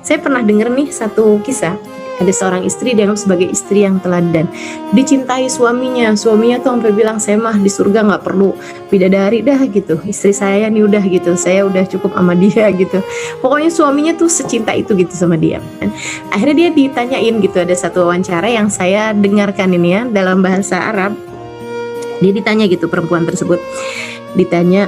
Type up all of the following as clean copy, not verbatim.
Saya pernah dengar nih satu kisah, ada seorang istri dianggap sebagai istri yang teladan, dicintai suaminya tuh sampai bilang, saya mah di surga nggak perlu bidadari dah gitu, istri saya nih udah gitu, saya udah cukup sama dia gitu. Pokoknya suaminya tuh secinta itu gitu sama dia. Dan akhirnya dia ditanyain gitu, ada satu wawancara yang saya dengarkan ini ya dalam bahasa Arab. Dia ditanya gitu, perempuan tersebut ditanya,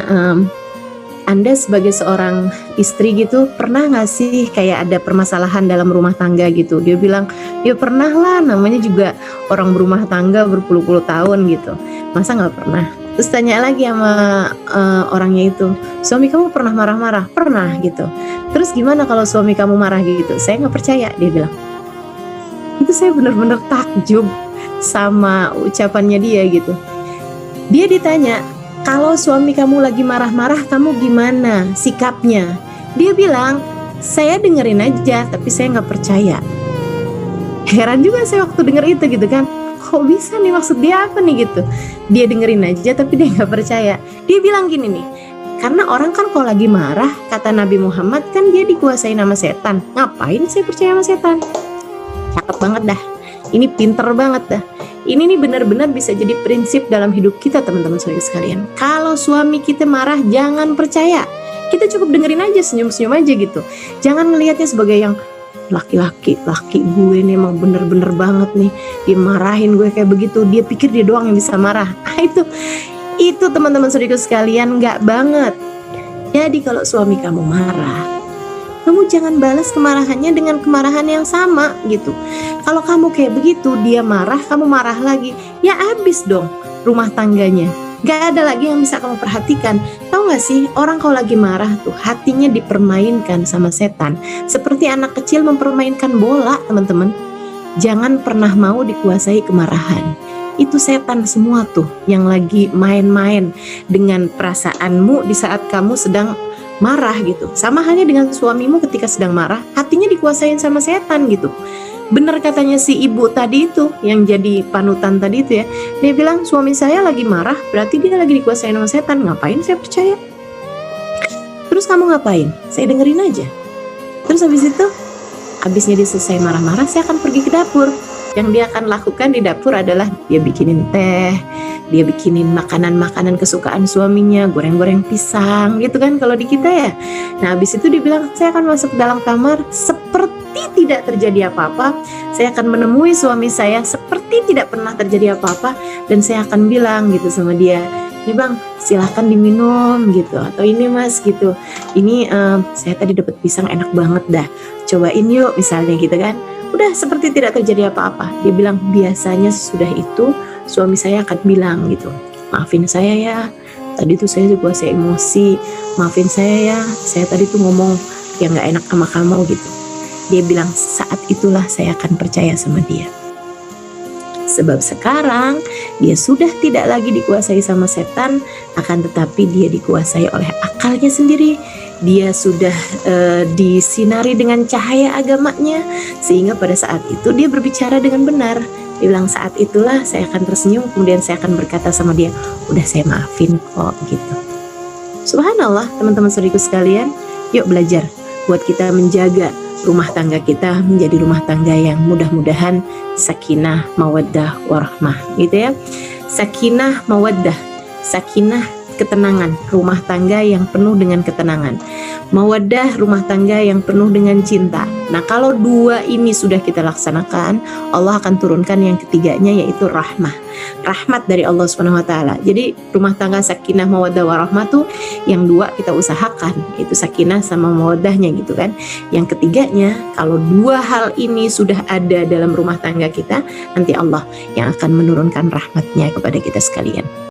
Anda sebagai seorang istri gitu pernah gak sih kayak ada permasalahan dalam rumah tangga gitu? Dia bilang, ya pernah lah, namanya juga orang berumah tangga berpuluh-puluh tahun gitu, masa gak pernah? Terus tanya lagi sama orangnya itu, suami kamu pernah marah-marah? Pernah gitu. Terus gimana kalau suami kamu marah gitu? Saya gak percaya, dia bilang. Itu saya benar-benar takjub sama ucapannya dia gitu. Dia ditanya, kalau suami kamu lagi marah-marah, kamu gimana sikapnya? Dia bilang, saya dengerin aja, tapi saya nggak percaya. Heran juga saya waktu denger itu gitu kan. Kok bisa nih, maksud dia apa nih gitu? Dia dengerin aja, tapi dia nggak percaya. Dia bilang gini nih, karena orang kan kalau lagi marah, kata Nabi Muhammad kan dia dikuasai nama setan. Ngapain saya percaya sama setan? Cakep banget dah. Ini pinter banget dah. Ini nih benar-benar bisa jadi prinsip dalam hidup kita teman-teman saudara sekalian. Kalau suami kita marah, jangan percaya. Kita cukup dengerin aja, senyum-senyum aja gitu. Jangan ngelihatnya sebagai yang laki gue nih emang bener-bener banget nih, dia marahin gue kayak begitu, dia pikir dia doang yang bisa marah. Itu teman-teman saudara sekalian, nggak banget. Jadi kalau suami kamu marah, kamu jangan balas kemarahannya dengan kemarahan yang sama gitu. Kalau kamu kayak begitu, dia marah, kamu marah lagi, ya habis dong rumah tangganya. Gak ada lagi yang bisa kamu perhatikan. Tahu gak sih, orang kalau lagi marah tuh hatinya dipermainkan sama setan. Seperti anak kecil mempermainkan bola, teman-teman. Jangan pernah mau dikuasai kemarahan. Itu setan semua tuh yang lagi main-main dengan perasaanmu di saat kamu sedang marah gitu. Sama halnya dengan suamimu ketika sedang marah, hatinya dikuasain sama setan gitu. Bener katanya si ibu tadi itu yang jadi panutan tadi itu ya, dia bilang suami saya lagi marah, berarti dia lagi dikuasain sama setan. Ngapain saya percaya? Terus kamu ngapain? Saya dengerin aja. Terus habis itu, habisnya dia selesai marah-marah, saya akan pergi ke dapur. Yang dia akan lakukan di dapur adalah dia bikinin teh, dia bikinin makanan-makanan kesukaan suaminya, goreng-goreng pisang gitu kan kalau di kita ya. Nah habis itu dia bilang, saya akan masuk ke dalam kamar seperti tidak terjadi apa-apa. Saya akan menemui suami saya seperti tidak pernah terjadi apa-apa. Dan saya akan bilang gitu sama dia, ini bang silahkan diminum gitu, atau ini mas gitu, ini saya tadi dapat pisang enak banget dah, cobain yuk misalnya gitu kan. Udah seperti tidak terjadi apa-apa. Dia bilang biasanya sudah itu suami saya akan bilang gitu, maafin saya ya, tadi tuh saya juga emosi, maafin saya ya, saya tadi tuh ngomong yang gak enak sama kamu gitu. Dia bilang saat itulah saya akan percaya sama dia. Sebab sekarang dia sudah tidak lagi dikuasai sama setan, akan tetapi dia dikuasai oleh akalnya sendiri. Dia sudah disinari dengan cahaya agamanya, sehingga pada saat itu dia berbicara dengan benar. Dia bilang saat itulah saya akan tersenyum, kemudian saya akan berkata sama dia, udah saya maafin kok gitu. Subhanallah teman-teman saudariku sekalian, yuk belajar buat kita menjaga rumah tangga kita menjadi rumah tangga yang mudah-mudahan sakinah, mawaddah, warahmah gitu ya. Sakinah, mawaddah, sakinah ketenangan, rumah tangga yang penuh dengan ketenangan. Mawaddah, rumah tangga yang penuh dengan cinta. Nah kalau dua ini sudah kita laksanakan, Allah akan turunkan yang ketiganya, yaitu rahmah. Rahmat dari Allah SWT. Jadi rumah tangga sakinah, mawaddah, warahmah tuh yang dua kita usahakan, yaitu sakinah sama mawaddahnya gitu kan. Yang ketiganya, kalau dua hal ini sudah ada dalam rumah tangga kita, nanti Allah yang akan menurunkan rahmatnya kepada kita sekalian.